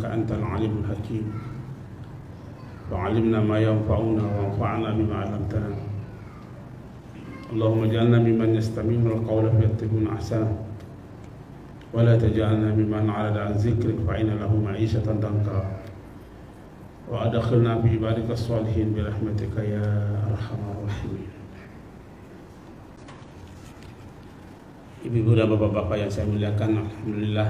إنك أنت العليم الحكيم وعلمنا ما ينفعنا وانفعنا بما علمتنا اللهم اجعلنا ممن يستمعون القول فيتبعون أحسنه ولا تجعلنا ممن عرض عن ذكرك فإن له معيشة ضنكا وأدخلنا في عبادك الصالحين برحمتك يا أرحم الراحمين. Ibu-ibu dan bapak-bapak yang saya muliakan, alhamdulillah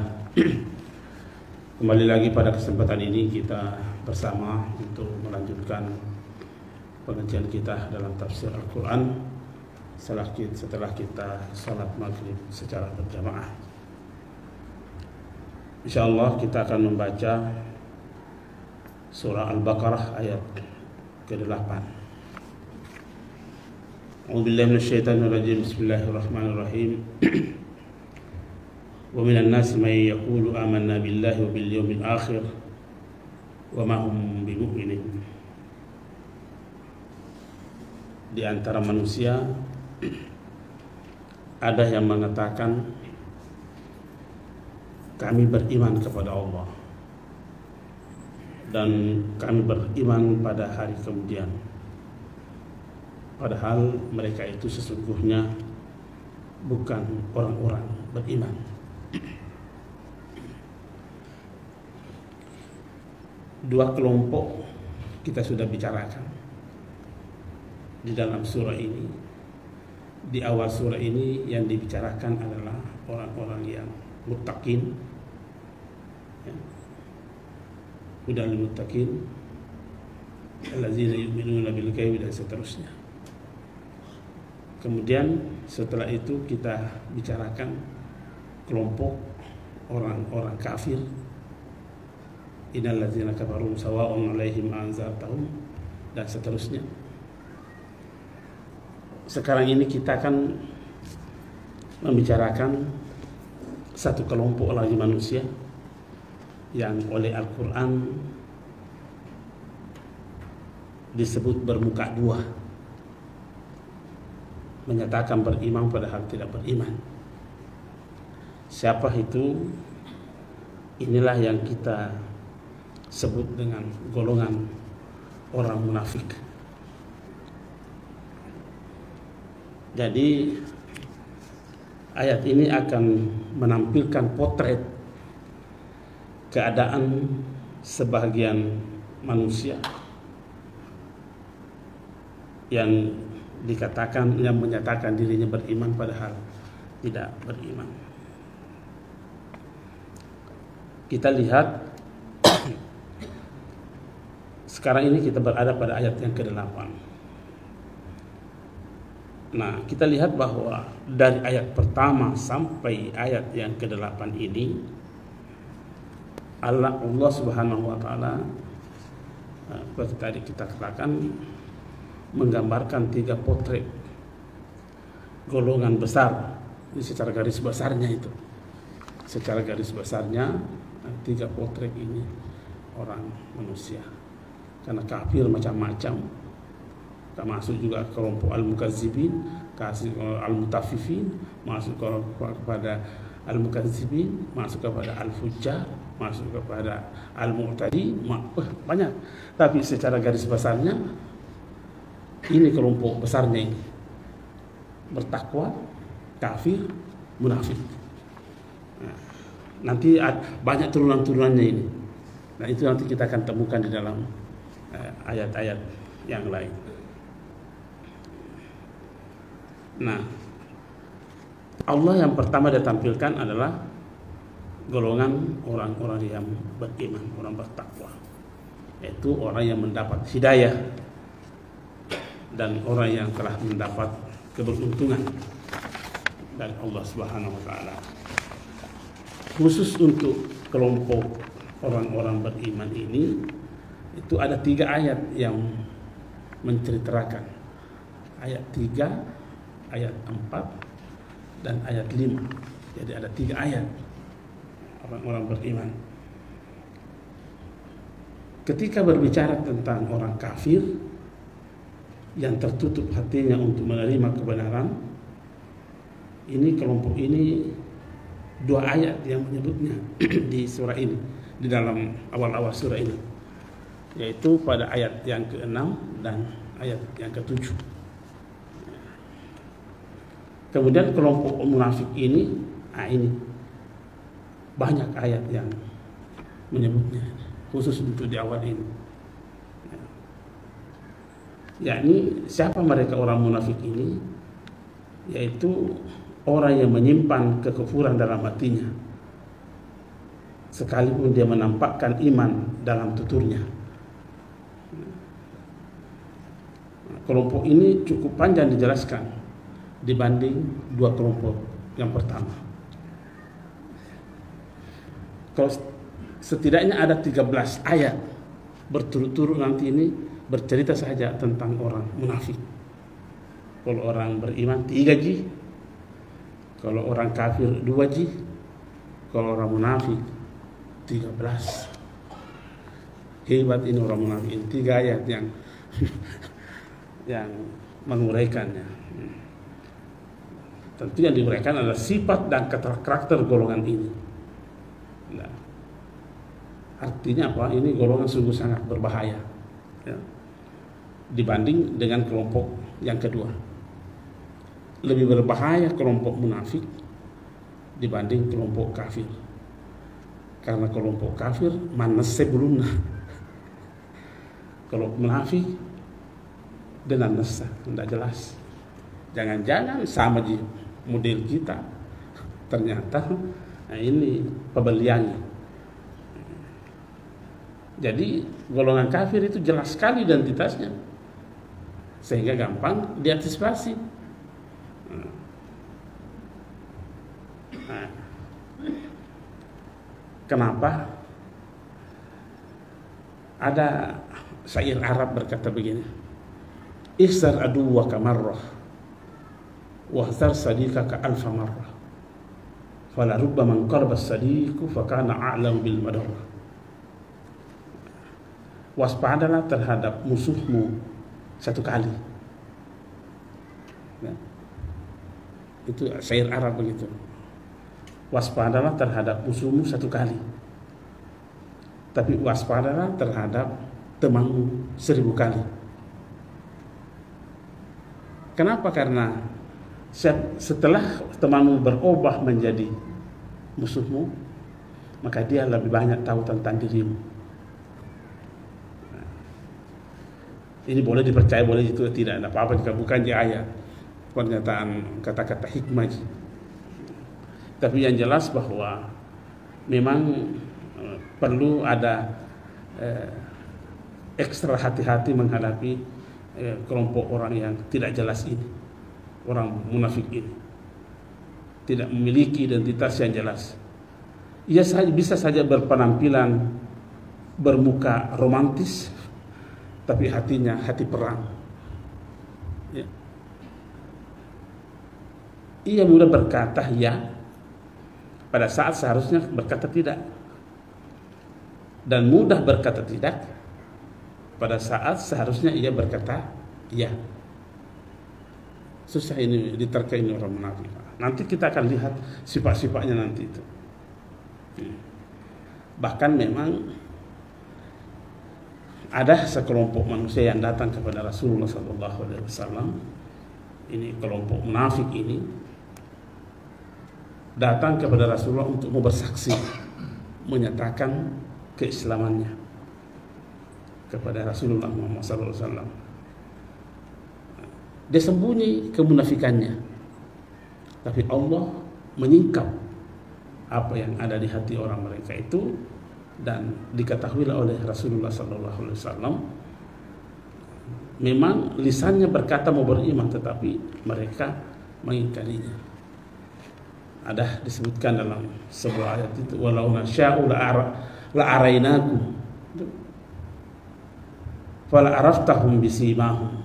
kembali lagi pada kesempatan ini kita bersama untuk melanjutkan pengajian kita dalam tafsir Al-Quran setelah kita salat maghrib secara berjamaah. InsyaAllah kita akan membaca surah Al-Baqarah ayat ke-8. A'udzubillahi minasyaitonir rajim. Bismillahirrahmanirrahim. Wa minan nasi may yaqulu amanna billahi wa bil yawmil akhir wa ma hum bimu'minin. Di antara manusia ada yang mengatakan kami beriman kepada Allah dan kami beriman pada hari kemudian, padahal mereka itu sesungguhnya bukan orang-orang beriman. Dua kelompok kita sudah bicarakan di dalam surah ini. Di awal surah ini yang dibicarakan adalah orang-orang yang muttaqin, hudal muttaqin, allazina yu'minuna bil ghaibi dan seterusnya. Kemudian setelah itu kita bicarakan kelompok orang-orang kafir, innal ladzina kafaru sawa'un 'alaihim anzartahum dan seterusnya. Sekarang ini kita akan membicarakan satu kelompok lagi manusia yang oleh Al-Quran disebut bermuka dua, menyatakan beriman padahal tidak beriman. Siapa itu? Inilah yang kita sebut dengan golongan orang munafik. Jadi ayat ini akan menampilkan potret keadaan sebagian manusia yang menyatakan dirinya beriman padahal tidak beriman. Kita lihat sekarang ini kita berada pada ayat yang ke-8. Nah, kita lihat bahwa dari ayat pertama sampai ayat yang ke-8 ini Allah Subhanahu wa taala seperti tadi kita katakan menggambarkan tiga potret golongan besar. Ini secara garis besarnya itu. Secara garis besarnya tiga potret ini orang manusia. Karena kafir macam-macam, termasuk juga kelompok al-mukazzibin, al-mutafifin, masuk kepada al-mukazzibin, masuk kepada al-fujjar, masuk kepada al-mu'tadi, banyak. Tapi secara garis besarnya ini kelompok besarnya ini bertakwa, kafir, munafik. Nah, nanti banyak turunan-turunannya ini. Nah, itu nanti kita akan temukan di dalam ayat-ayat yang lain. Nah, Allah yang pertama dia tampilkan adalah golongan orang-orang yang beriman, orang bertakwa, yaitu orang yang mendapat hidayah dan orang yang telah mendapat keberuntungan dari Allah Subhanahu wa taala. Khusus untuk kelompok orang-orang beriman ini, itu ada 3 ayat yang menceritakan. Ayat 3, ayat 4 dan ayat 5. Jadi ada 3 ayat orang-orang beriman. Ketika berbicara tentang orang kafir yang tertutup hatinya untuk menerima kebenaran, ini kelompok ini 2 ayat yang menyebutnya di surah ini. di dalam awal-awal surah ini, yaitu pada ayat yang ke-6 dan ayat yang ke-7. Kemudian kelompok munafik ini banyak ayat yang menyebutnya, khusus untuk di awal ini. Yakni siapa mereka orang munafik ini? Yaitu orang yang menyimpan kekufuran dalam hatinya, sekalipun dia menampakkan iman dalam tuturnya. Kelompok ini cukup panjang dijelaskan dibanding dua kelompok yang pertama. Kalau setidaknya ada 13 ayat berturut-turut nanti ini bercerita saja tentang orang munafik. Kalau orang beriman 3G, kalau orang kafir 2G, kalau orang munafik 13. Hebat ini orang munafik ini, 3 ayat yang yang menguraikannya. Tentu yang diuraikan adalah sifat dan karakter golongan ini. Nah, artinya apa? Ini golongan sungguh sangat berbahaya, ya, dibanding dengan kelompok yang kedua. Lebih berbahaya kelompok munafik dibanding kelompok kafir. Karena kelompok kafir manas sebelumnya. Kalau munafik dengan nasa, tidak jelas. Jangan-jangan sama di model kita, ternyata ini pembeliannya. Jadi golongan kafir itu jelas sekali identitasnya, sehingga gampang diantisipasi. Nah, kenapa? Ada syair Arab berkata begini, ihzar aduwaka marrah wahzar sadiqaka alfa marrah fala rubba man qarba sadiqu fakana a'lam bil madarrah. Waspadalah terhadap musuhmu satu kali, ya. Itu syair Arab begitu. Waspadalah terhadap musuhmu satu kali, tapi waspadalah terhadap temanmu 1000 kali. Kenapa? Karena setelah temanmu berubah menjadi musuhmu, maka dia lebih banyak tahu tentang dirimu. Nah, ini boleh dipercaya, boleh itu tidak, ada apa-apa jika bukan di ayat, pernyataan kata-kata hikmah. Tapi yang jelas bahwa memang perlu ada ekstra hati-hati menghadapi kelompok orang yang tidak jelas ini. Orang munafik ini tidak memiliki identitas yang jelas. Ia bisa saja berpenampilan bermuka romantis, tapi hatinya hati perang, ya. Ia mudah berkata ya pada saat seharusnya berkata tidak, dan mudah berkata tidak pada saat seharusnya ia berkata ya. Susah ini diterka ini orang munafik. Nanti kita akan lihat sifat-sifatnya nanti itu. Bahkan memang ada sekelompok manusia yang datang kepada Rasulullah SAW. Ini kelompok munafik ini datang kepada Rasulullah untuk mau bersaksi, menyatakan keislamannya kepada Rasulullah Muhammad SAW. Dia sembunyi kemunafikannya, tapi Allah menyingkap apa yang ada di hati orang mereka itu, dan diketahuilah oleh Rasulullah SAW. Memang lisannya berkata mau beriman, tetapi mereka mengingkarinya. Ada disebutkan dalam sebuah ayat itu, walau nasya'u la arainakum fala araftahum bisimahum.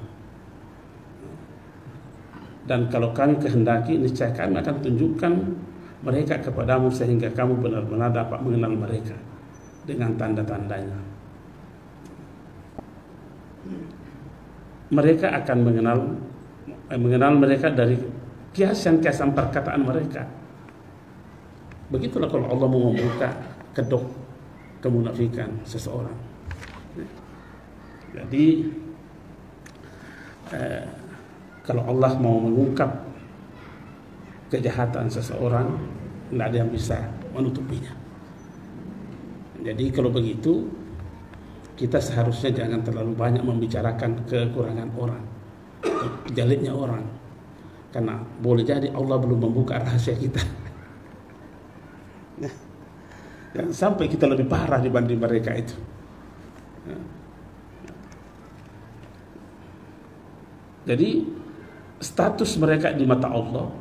Dan kalau kami kehendaki, niscaya kami akan tunjukkan mereka kepadamu sehingga kamu benar-benar dapat mengenal mereka dengan tanda-tandanya. Mereka akan mengenal mereka dari kiasan-kiasan perkataan mereka. Begitulah kalau Allah mau membuka kedok kemunafikan seseorang. Jadi kalau Allah mau mengungkap kejahatan seseorang, tidak ada yang bisa menutupinya. Jadi kalau begitu, kita seharusnya jangan terlalu banyak membicarakan kekurangan orang, jeleknya orang, karena boleh jadi Allah belum membuka rahasia kita. Jangan sampai kita lebih parah dibanding mereka itu. Jadi status mereka di mata Allah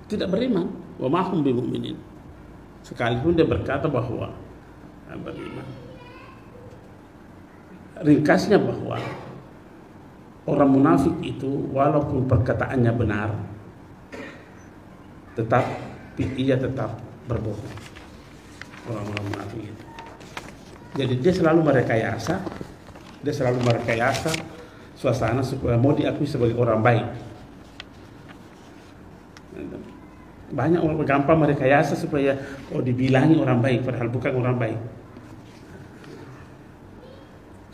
tidak beriman, wa ma hum bimu'minin. Sekalipun dia berkata bahwa beriman. Ringkasnya bahwa orang munafik itu walaupun perkataannya benar, tetapi ia tetap berbohong. Orang-orang munafik itu. Jadi dia selalu merekayasa suasana supaya mau diakui sebagai orang baik. Banyak orang gampang merekayasa supaya dibilangi orang baik padahal bukan orang baik.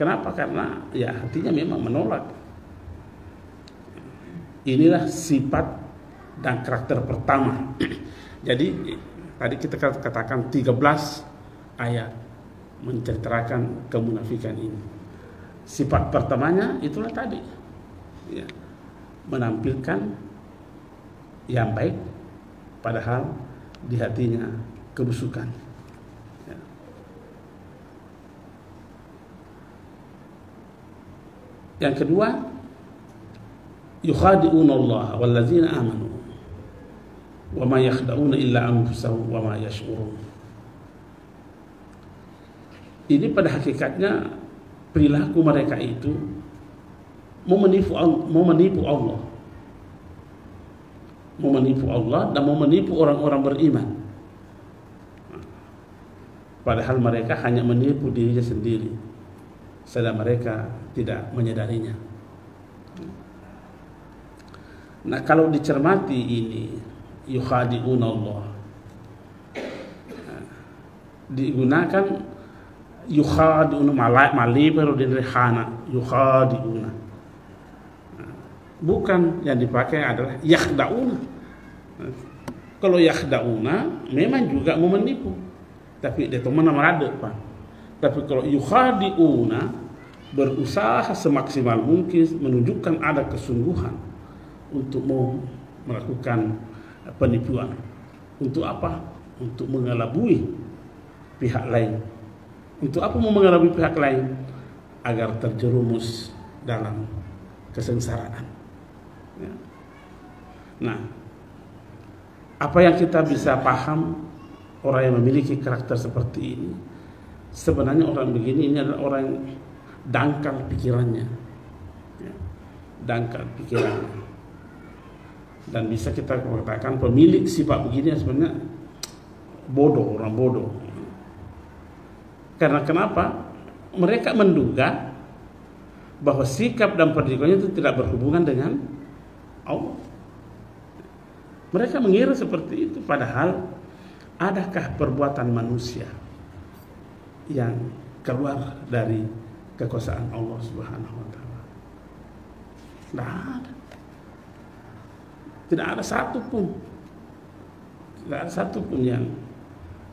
Kenapa? Karena ya hatinya memang menolak. Inilah sifat dan karakter pertama. Jadi tadi kita katakan 13 ayat menceritakan kemunafikan ini. Sifat pertamanya itulah tadi, ya, menampilkan yang baik padahal di hatinya kebusukan. Ya. Yang kedua, yukhadi'una Allah wallazina amanu wa ma yakhda'una illa anfusahum wa ma yash'urun. Ini pada hakikatnya perilaku mereka itu mau menipu Allah, dan mau menipu orang-orang beriman. Padahal mereka hanya menipu dirinya sendiri, sedang mereka tidak menyadarinya. Nah, kalau dicermati ini yukhadi'una Allah, digunakan yukhadi'una malibaru din rihana yukhadi'una, bukan yang dipakai adalah yakhda'una. Kalau yakhda'una memang juga mau menipu, tapi dia teman merada, Pak. Tapi kalau yukhadi'una berusaha semaksimal mungkin menunjukkan ada kesungguhan untuk mau melakukan penipuan. Untuk apa? Untuk mengelabui pihak lain. Untuk apa mau mengelabui pihak lain? Agar terjerumus dalam kesengsaraan. Ya. Nah, apa yang kita bisa paham orang yang memiliki karakter seperti ini? Sebenarnya orang begini ini adalah orang yang dangkal pikirannya, ya, dangkal pikirannya. Dan bisa kita katakan pemilik sifat begini sebenarnya bodoh, orang bodoh. Karena kenapa? Mereka menduga bahwa sikap dan perilakunya itu tidak berhubungan dengan Allah. Mereka mengira seperti itu, padahal adakah perbuatan manusia yang keluar dari kekuasaan Allah Subhanahu wa taala? Tidak ada. Tidak ada satupun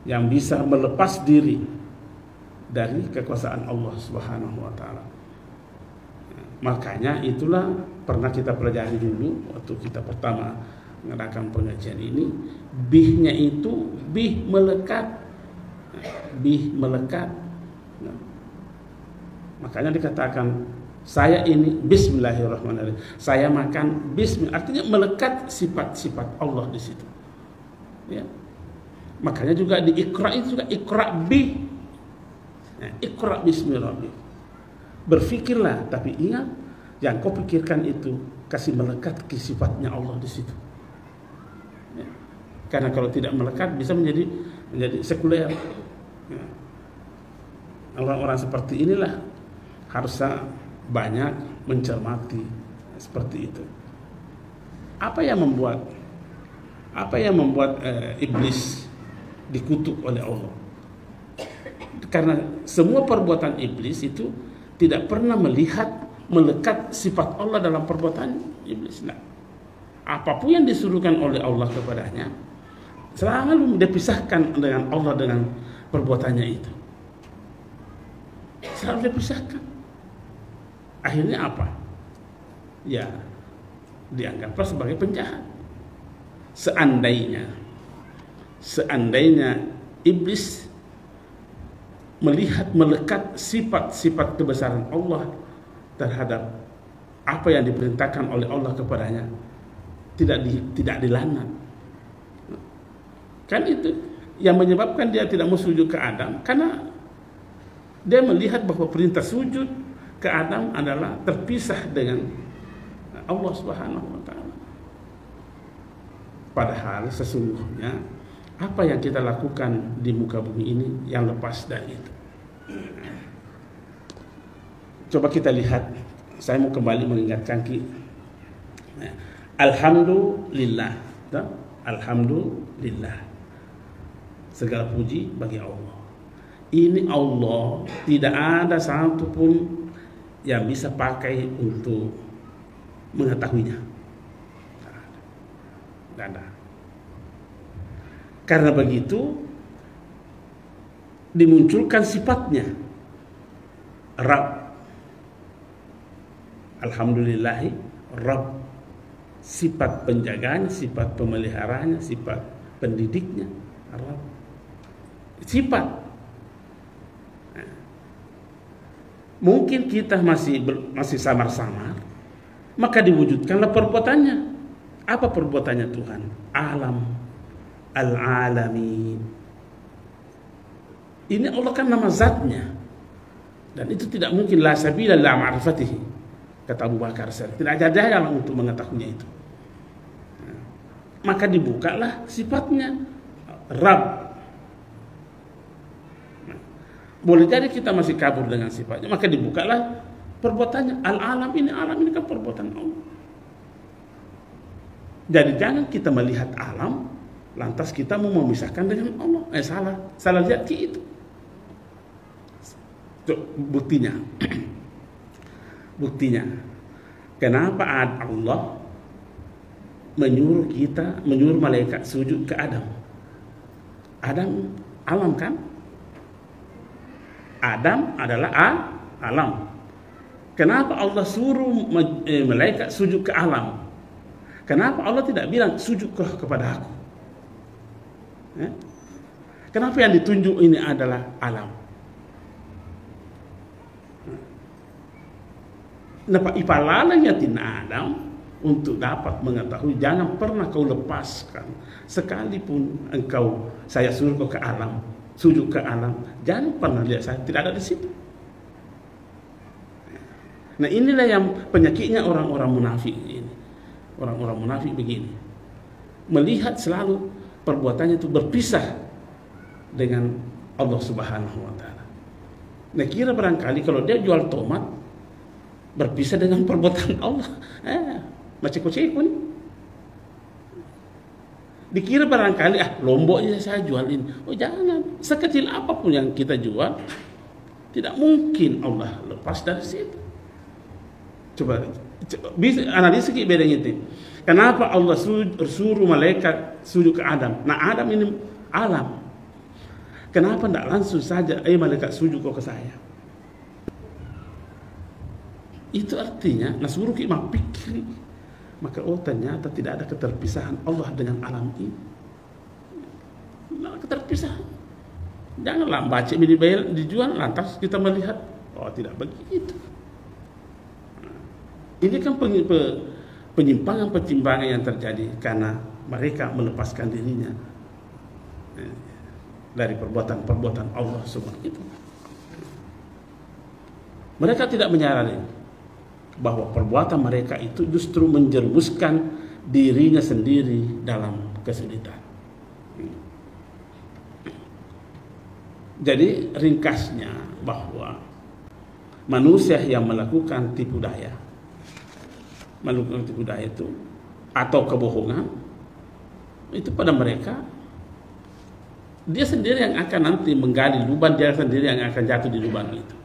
yang bisa melepas diri dari kekuasaan Allah Subhanahu wa taala. Makanya itulah pernah kita pelajari dulu waktu kita pertama mengadakan pengajian ini, bihnya itu bih melekat. Nah, makanya dikatakan saya ini bismillahirrahmanirrahim. Saya makan bismillah, artinya melekat sifat-sifat Allah di situ. Ya. Makanya juga di Iqra itu juga Iqra bi. Nah, Iqra bismillahirrahmanirrahim. Berfikirlah, tapi ingat yang kau pikirkan itu kasih melekat ke sifatnya Allah di situ. Ya. Karena kalau tidak melekat bisa menjadi sekuler. Ya. Orang-orang seperti inilah harusnya banyak mencermati seperti itu. Apa yang membuat iblis dikutuk oleh Allah. Karena semua perbuatan iblis itu tidak pernah melekat sifat Allah dalam perbuatan iblis. Nah, apapun yang disuruhkan oleh Allah kepadanya selalu dipisahkan dengan Allah dengan perbuatannya itu. Selalu dipisahkan. Akhirnya apa? Ya, dianggaplah sebagai penjahat. Seandainya iblis melekat sifat-sifat kebesaran Allah terhadap apa yang diperintahkan oleh Allah kepadanya, tidak dilaknat. Kan itu yang menyebabkan dia tidak mau sujud ke Adam, karena dia melihat bahwa perintah sujud ke Adam adalah terpisah dengan Allah Subhanahu wa taala. Padahal sesungguhnya apa yang kita lakukan di muka bumi ini yang lepas dari itu. Coba kita lihat, saya mau kembali mengingatkan kita. Alhamdulillah. Alhamdulillah. Segala puji bagi Allah. Ini Allah, tidak ada satu pun yang bisa pakai untuk mengetahuinya. Tidak ada. Karena begitu dimunculkan sifatnya Rabb. Alhamdulillahi Rabb. Sifat penjaganya, sifat pemeliharanya, sifat pendidiknya Rabb. Sifat. Nah, mungkin kita masih samar-samar, maka diwujudkanlah perbuatannya. Apa perbuatannya Tuhan? Alam. Al-alamin. Ini Allah kan nama zatnya, dan itu tidak mungkin la sabila la ma'rifatihi, kata Abu Bakar. Tidak ada jalan untuk mengetahuinya itu. Maka dibukalah sifatnya Rabb. Boleh jadi kita masih kabur dengan sifatnya, maka dibukalah perbuatannya. Al-alam ini kan perbuatan Allah. Jadi jangan kita melihat alam lantas kita mau memisahkan dengan Allah. Salah lihat itu. Buktinya. Kenapa Allah menyuruh malaikat sujud ke Adam? Adam alam kan? Adam adalah alam. Kenapa Allah suruh malaikat sujud ke alam? Kenapa Allah tidak bilang sujud kepada aku? Kenapa yang ditunjuk ini adalah alam? Napa ipalalanya tina Adam untuk dapat mengetahui, jangan pernah kau lepaskan sekalipun engkau saya suruh kau ke alam, sujud ke alam, jangan pernah lihat saya tidak ada di situ. Nah, inilah yang penyakitnya orang-orang munafik ini. Orang-orang munafik begini, melihat selalu perbuatannya itu berpisah dengan Allah Subhanahu wa taala. Nah, kira barangkali kalau dia jual tomat berpisah dengan perbuatan Allah, macam-macam nih. Dikira barangkali lombok ya saya jualin. Oh jangan, sekecil apapun yang kita jual tidak mungkin Allah lepas dari situ. Coba bisa analisis bedanya itu. Kenapa Allah suruh malaikat sujud ke Adam? Nah, Adam ini alam. Kenapa tidak langsung saja malaikat sujud kau ke saya? Itu artinya suruh kita pikir. Maka ternyata tidak ada keterpisahan Allah dengan alam ini. Nah, keterpisahan. Janganlah baca dijual lantas kita melihat tidak begitu. Ini kan penyimpangan yang terjadi karena mereka melepaskan dirinya dari perbuatan-perbuatan Allah semua itu. Mereka tidak menyadari bahwa perbuatan mereka itu justru menjerumuskan dirinya sendiri dalam kesulitan. Jadi ringkasnya bahwa manusia yang melakukan tipu daya itu atau kebohongan itu pada mereka dia sendiri yang akan nanti menggali lubang, dia sendiri yang akan jatuh di lubang itu.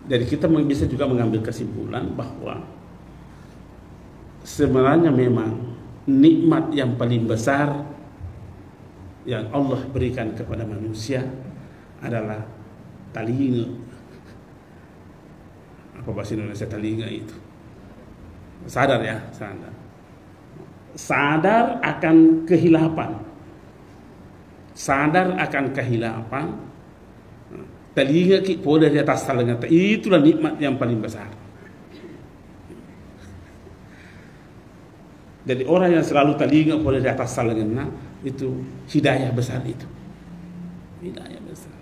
Jadi kita bisa juga mengambil kesimpulan bahwa sebenarnya memang nikmat yang paling besar yang Allah berikan kepada manusia adalah telinga. Apa bahasa Indonesia telinga itu? Sadar ya, sadar. Sadar akan kehilapan. Sadar akan kehilapan. Telinga kita boleh di atas telinga. Itulah nikmat yang paling besar. Jadi orang yang selalu telinga boleh di atas telinga, itu hidayah besar itu. Hidayah besar.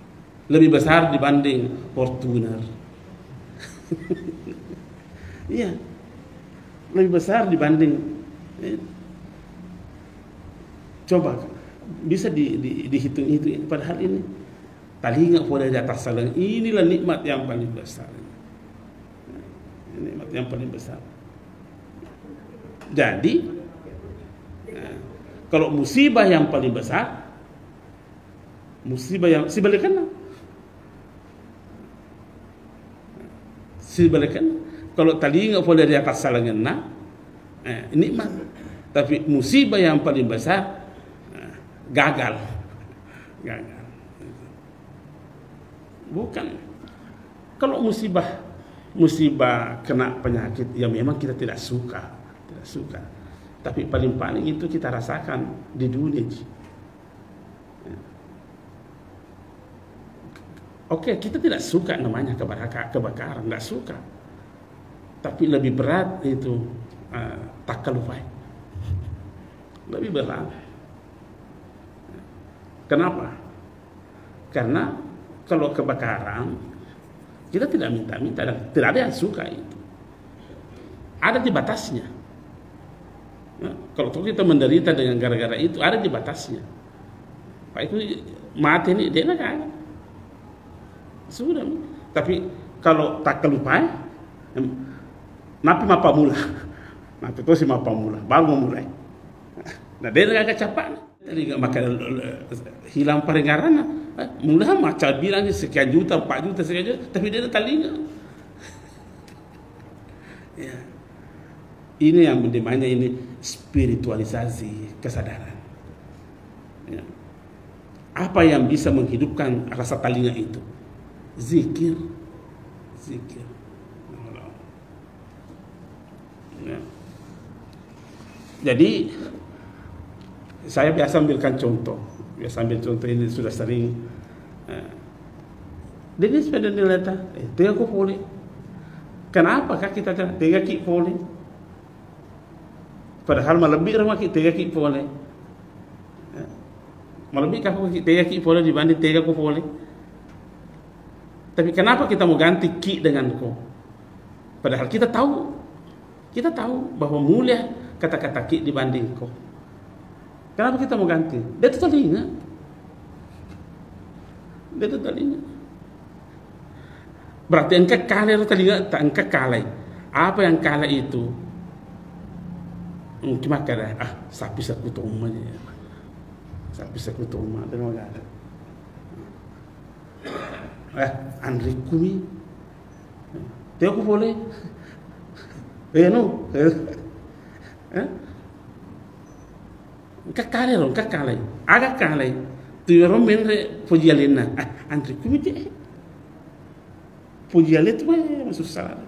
Lebih besar dibanding Fortuner. Iya. Lebih besar dibanding coba bisa dihitung itu. Padahal ini telinga boleh di atas telinga. Inilah nikmat yang paling besar. Nikmat yang paling besar. Jadi kalau musibah yang paling besar, musibah yang sebaliknya, kalau telinga boleh di atas telinga, nikmat. Tapi musibah yang paling besar, gagal. Bukan. Kalau musibah kena penyakit yang memang kita tidak suka. Tapi paling-paling itu kita rasakan di dunia. Oke, kita tidak suka namanya kebakaran, tidak suka. Tapi lebih berat itu takalufai. Lebih berat. Kenapa? Karena kalau kebakaran kita tidak minta-minta dan tidak ada yang suka itu. Ada di batasnya. Kalau kita menderita dengan gara-gara itu, ada di batasnya. Pak itu mati ini dia nak ada. Sudah. Tapi kalau tak kelupai, napi mapa mula. Napi itu si mapa mula, baru memulai. Nah dia agak capak. Jadi maka hilang perengaran. Mula macam bilang sekian juta, 4 juta, sekian juta, tapi dia tak telinga. Ya. Ini yang namanya ini spiritualisasi kesadaran. Ya. Apa yang bisa menghidupkan rasa telinga itu? Zikir. Ya. Jadi saya biasa ambilkan contoh. Ini sudah sering. Dia sepeda nilata, dia aku boleh. Kenapa kah kita tega ki boleh? Padahal melebih rumah kita tega ki boleh. Melebih kah tega ki boleh dibanding tega ku boleh. Tapi kenapa kita mau ganti ki dengan ko? Padahal kita tahu bahwa mulia kata-kata ki dibanding ko. Kenapa kita mau ganti? Dia itu telinga. Berarti engkau kalah itu telinga, tak engkau kalah. Apa yang kalah itu? Mungkin makanya sapi sekutuma aja. Sapi sekutuma dengan ada. Andri Kumi. Dia aku boleh. No. Kakale. Agak kale. Tu orang menre pujialina. Andri Kumi je. Pujialit tu masuk salah.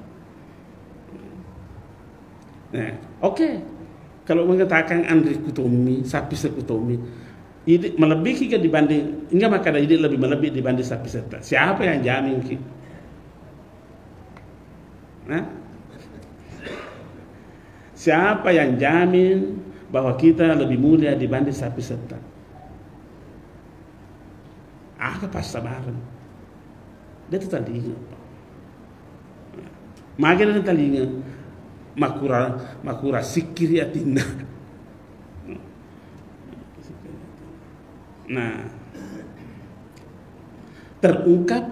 Nah, oke. Kalau mengatakan Andri Kutomi, sapi sekutomi, ini melebihi ke dibanding, enggak maka ini lebih melebih dibanding sapi serta. Siapa yang jamin ki? Siapa yang jamin bahwa kita lebih mulia dibanding sapi serta? Apa pas sabaran? Dia itu telinga. Makin ada telinga. Makura sikiri atinda. Nah, terungkap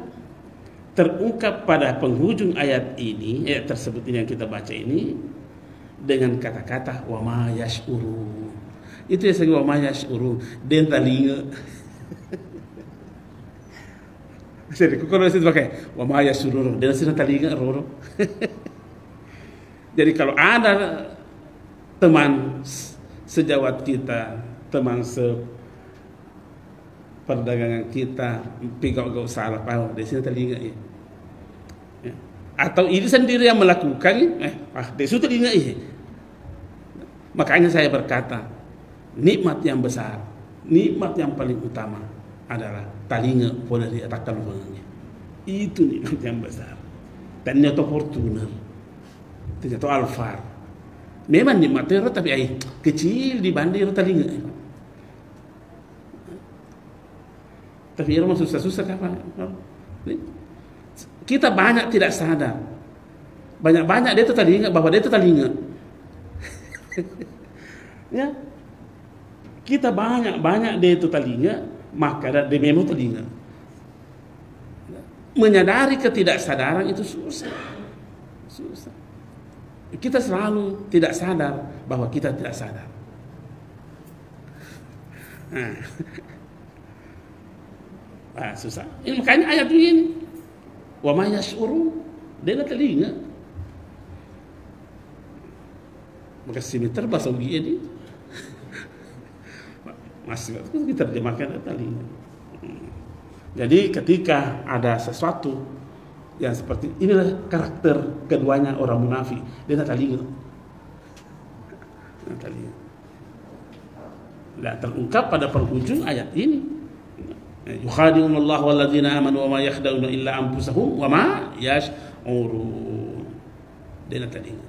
pada penghujung ayat ini, ayat tersebut ini yang kita baca ini dengan kata-kata wa ma yash'uru. Itu yang saya wa yash'urun, den talinga. Jadi kalau itu pakai wa yash'urun, den sina talinga roro. Jadi kalau ada teman sejawat kita, teman perdagangan kita, pigau salah paham, di sini telinga ya. Atau ini sendiri yang melakukan, di situ telinga ya. Makanya saya berkata, nikmat yang besar, nikmat yang paling utama adalah telinga boleh diatakan bunyinya. Itu nikmat yang besar. Dan itu Fortuner, itu Alphard. Memang nikmatnya tapi kecil dibanding telinga. Tapi irama susah-susah kapan? Kita banyak tidak sadar. Banyak dia itu telinga, bahwa dia itu telinga. Ya. Kita banyak dia itu telinga, maka dia memang telinga. Menyadari ketidaksadaran itu susah. Kita selalu tidak sadar bahwa kita tidak sadar. Susah. Ini makanya ayat ini. Wa ma yash'urun, dia telinga. Maka simeter bahasa ugi ini. Masih kita terjemahkan telinga. Jadi ketika ada sesuatu yang seperti inilah karakter keduanya orang munafik, dia telinga. Dan terungkap pada penghujung ayat ini. Yukhadi'un Allah walladzina amanu wa ma yakhda'una illa anfusahum wa ma yash'urun. Dia telinga.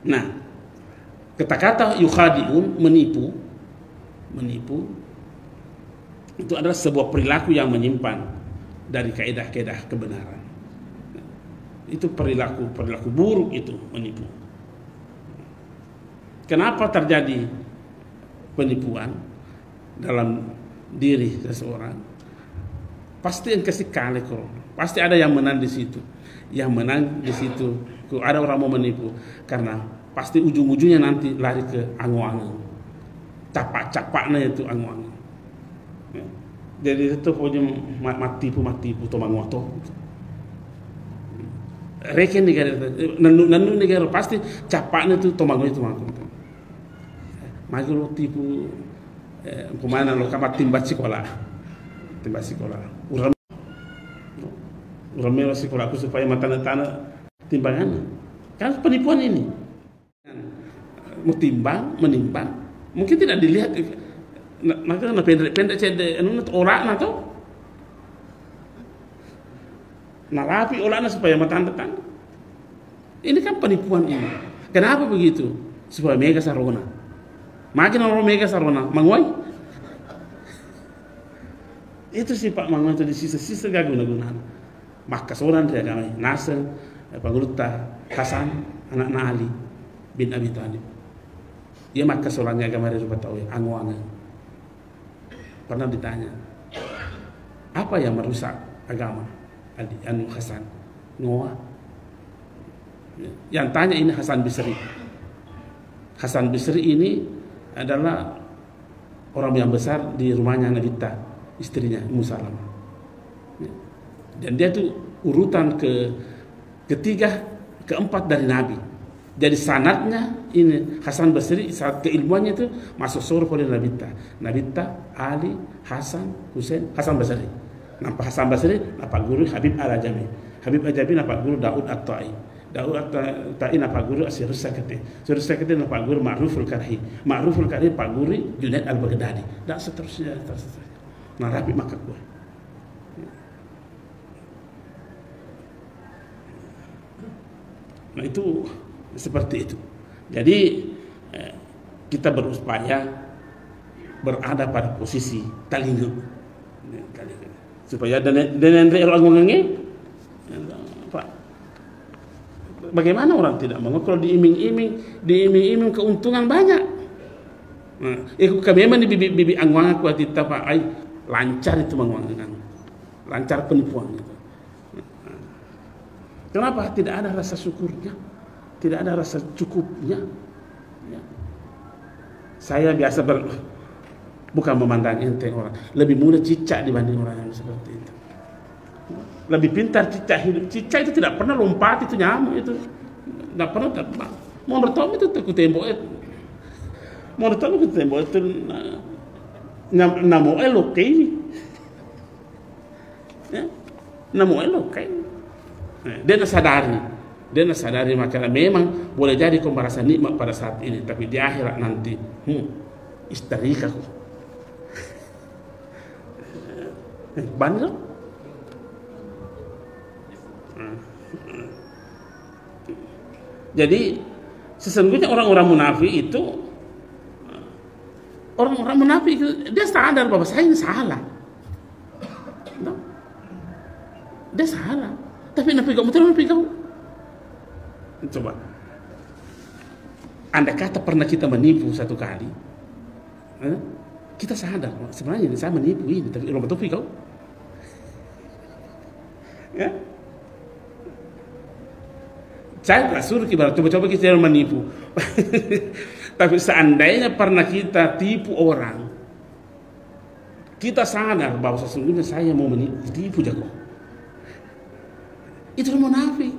Nah, kata-kata yukhadi'un, menipu itu adalah sebuah perilaku yang menyimpan dari kaidah-kaidah kebenaran. Itu perilaku buruk, itu menipu. Kenapa terjadi penipuan dalam diri seseorang? Pasti yang kasih kalah, pasti ada yang menang di situ. Yang menang di situ, ada orang mau menipu karena pasti ujung-ujungnya nanti lari ke angu-angu. Capak-capaknya itu angu-angu. Jadi itu punya matipu to mangoto. Reken negara nanu negara pasti capaknya itu to mangoto. Maju lo tipu kemana lo kamat timbat sekolah. Uram melo sekolah aku supaya mata-mata timbangan. Kan penipuan ini. Mau timbang, menimbang, mungkin tidak dilihat. Maka pendek cede orang atau narapi orang supaya matan-matan. Ini kan penipuan ini. Kenapa begitu? Supaya mega sarona. Makin orang mega sarona, manguai. Itu sih Pak Manguai itu di sisa-sisa gak guna-gunaan. Maka seorang dia kami Nasr, Pangurta, Hasan, anak Ali bin Abi Thalib. Dia maka seorangnya agama dari Betawi, angu-angu. Pernah ditanya, apa yang merusak agama? Anu Hasan, Ngoa. Yang tanya ini Hasan Bisri. Hasan Bisri ini adalah orang yang besar di rumahnya Nabi Ta, istrinya Ummu Salamah. Dan dia itu urutan ketiga, keempat dari Nabi. Jadi sanadnya ini Hasan Basri saat keilmuannya itu masuk surga oleh Nabi Ta, Ali, Hasan, Husain, Hasan Basri. Nampak Hasan Basri, nampak guru Habib Al-Ajami. Habib Al-Ajami nampak guru Daud At-Ta'i. Daud At-Ta'i nampak guru Asyirus Sakati. Asyirus Sakati nampak guru Ma'ruful Karhi. Ma'ruful Karhi nampak guru Junaid Al-Baghdadi. Dan seterusnya. Nah, rapi maka gue. Nah itu seperti itu. Jadi kita berupaya berada pada posisi talinga supaya dan orang ngomongnya bagaimana orang tidak mau kalau diiming-iming keuntungan banyak. Nah, kami memang di bibi angwang aku hati Pak ai lancar itu mengwangan, lancar penipuan itu. Kenapa tidak ada rasa syukurnya? Tidak ada rasa cukupnya. Ya. Saya biasa bukan memandang enteng orang, lebih mudah cicak dibanding orang yang seperti itu. Lebih pintar cicak hidup. Cicak itu tidak pernah lompat, itu nyamuk itu tidak pernah terbang. Menurut Tom itu takut tembok itu. Menurut Tom itu tembok itu namo elok ini. Ya, namo elok ini. Dia nak sadari makanya memang boleh jadi kau merasa nikmat pada saat ini, tapi di akhirat nanti isterika kau. Banyak. Jadi sesungguhnya orang-orang munafik itu, orang-orang munafik dia sadar bahwa saya ini salah. Dia salah, tapi nabi kau betul nabi kau. Coba, andai kata pernah kita menipu satu kali, kita sadar sebenarnya saya menipu ini, tapi orang betul kau. Ya, saya tak suruh kita coba-coba kita menipu. Tapi seandainya pernah kita tipu orang, kita sadar bahwa sesungguhnya saya mau menipu jago. Itu orang munafik.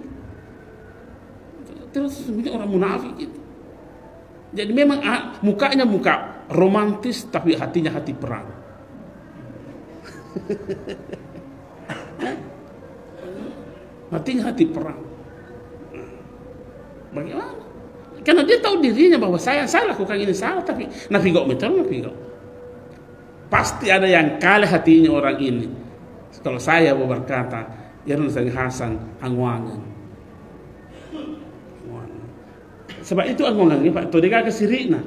Terus sesungguhnya orang munafik itu. Jadi memang mukanya muka romantis, tapi hatinya hati perang. Hatinya hati perang. Bagaimana? Karena dia tahu dirinya bahwa saya lakukan ini salah, tapi nabi gak betul, nabi gak. Pasti ada yang kalah hatinya orang ini. Kalau saya mau berkata, ya Nusang Hasan angwangan. Sebab itu angwangan ini Pak, dia kagak sirina.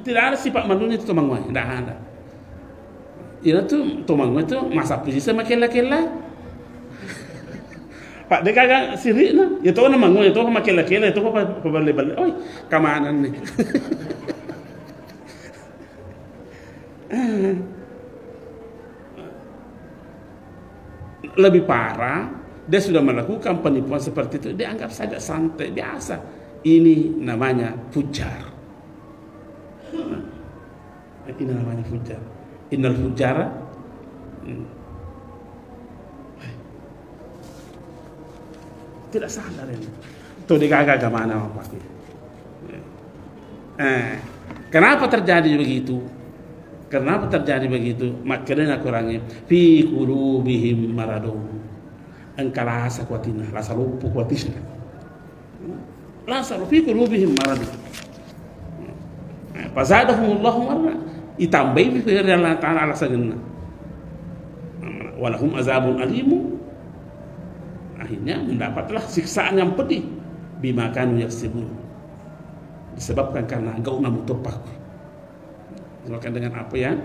Tidak ada sifat manusia itu tomangwai, tidak ada. Ini tuh tomangwai itu masa puji sama kela-kela. Pak dia kagak sirina, ya tahu nama gue, ya tahu sama kela-kela, itu apa balik-balik, oi kamanan nih. Lebih parah, dia sudah melakukan penipuan seperti itu, dia anggap saja santai, biasa. Ini namanya fujar. Ini namanya fujar. Innal fujara tidak sadar ini. Tuh digagak kemana apa? Kenapa terjadi begitu? Kenapa terjadi begitu? Makanya kurangnya fi qulubihim maradun. Engkau rasa kuatina, rasa lupa kuatina. Rasa fi qulubihim maradun. Fazadahumullahu marra. Itambai fi Allah Ta'ala ala sagenna. Walahum azabun alimu. Akhirnya mendapatlah siksaan yang pedih bima kanu yaksibun, disebabkan karena gauna mutopak, disebabkan dengan apa yang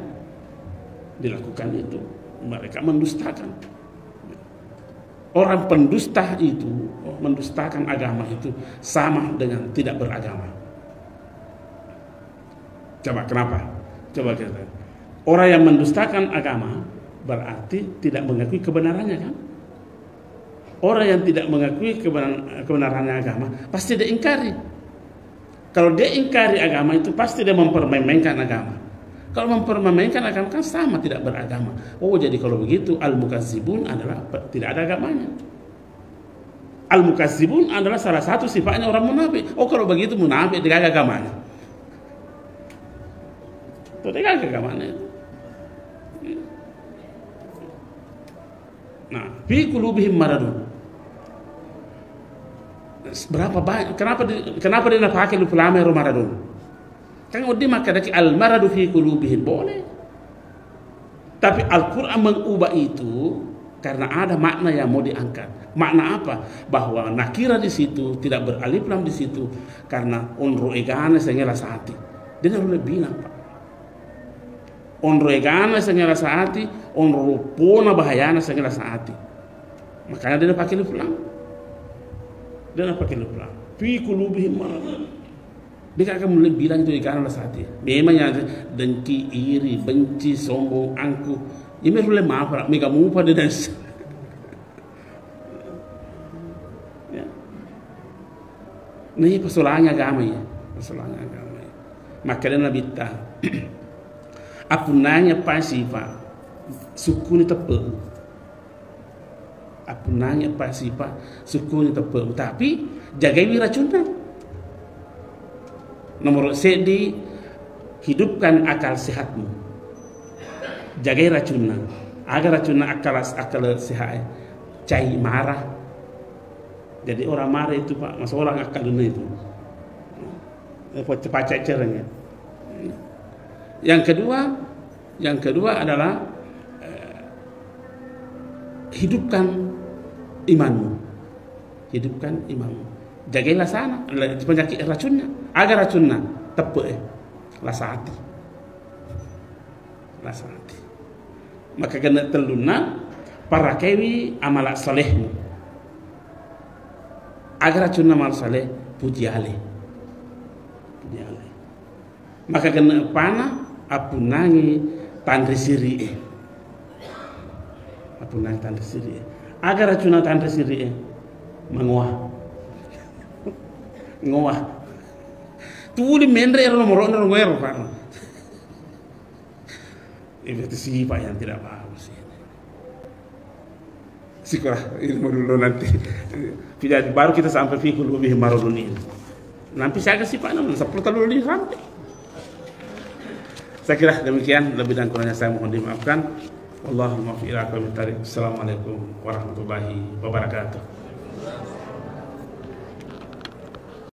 dilakukan itu. Mereka mendustakan. Orang pendusta itu mendustakan agama itu sama dengan tidak beragama. Coba kenapa? Coba kita. Orang yang mendustakan agama berarti tidak mengakui kebenarannya, kan? Orang yang tidak mengakui kebenarannya agama pasti dia ingkari. Kalau dia ingkari agama itu pasti dia mempermainkan agama. Kalau mempermainkan agama kan sama tidak beragama. Oh, jadi kalau begitu al-mukazzibun adalah tidak ada agamanya. Al-mukazzibun adalah salah satu sifatnya orang munafik. Oh, kalau begitu munafik tidak ada agamanya. Itu tidak ada agamanya. Nah, fi qulubihim maradun. Berapa banyak? Kenapa dia nak pakai lupulama maradun? Kan udah maka dari al maradu fi qulubihim boleh. Tapi Al-Quran mengubah itu karena ada makna yang mau diangkat. Makna apa? Bahwa nakira di situ tidak beralif lam di situ karena onro egana sengela sahati. Dia harus bilang, Pak. Onro egana sengela sahati, onro pona bahayana sengela sahati. Makanya dia pakai alif lam. Dia pakai alif lam. Fi qulubihim marad. Dia akan mulai bilang itu ikan lah sahati. Memang yang dengki, iri, benci, sombong, angkuh. Ini boleh maaf, mereka mau pada dan Nah, persoalannya agama ya, persoalannya agama ya. Maka dia nabi ta, apa nanya pasti pak, suku ni tepe. Apa nanya pasti pak, suku ni tepe. Tapi jagai racunnya. Nomor sedi, hidupkan akal sehatmu. Jagai racunnya. Agar racunnya akal sehat. Cai marah. Jadi orang marah itu pak, masa orang akal dunia itu. Cepat caranya. Yang kedua adalah hidupkan imanmu. Hidupkan imanmu. Jagailah sana penyakit racunnya. Agar racunnya tepe rasa hati. Rasa hati. Maka kena teluna para kewi amalak solehmu. Agar racunnya amal soleh puji ale. Maka kena panah apunangi tandri siri. Apunangi tandri siri. Agar racunnya tandri siri menguah. Ngoah. Tuli mendre nomor ngoer pak. Itu si pak yang tidak paham sih. Sekolah ilmu dulu nanti. Jadi baru kita sampai fikul lebih marudun ini. Nanti saya kasih pak namun 10 tahun dulu sampai. Saya kira demikian, lebih dan kurangnya saya mohon dimaafkan. Wallahul muwaffiq ila aqwamit thoriq. Assalamualaikum warahmatullahi wabarakatuh.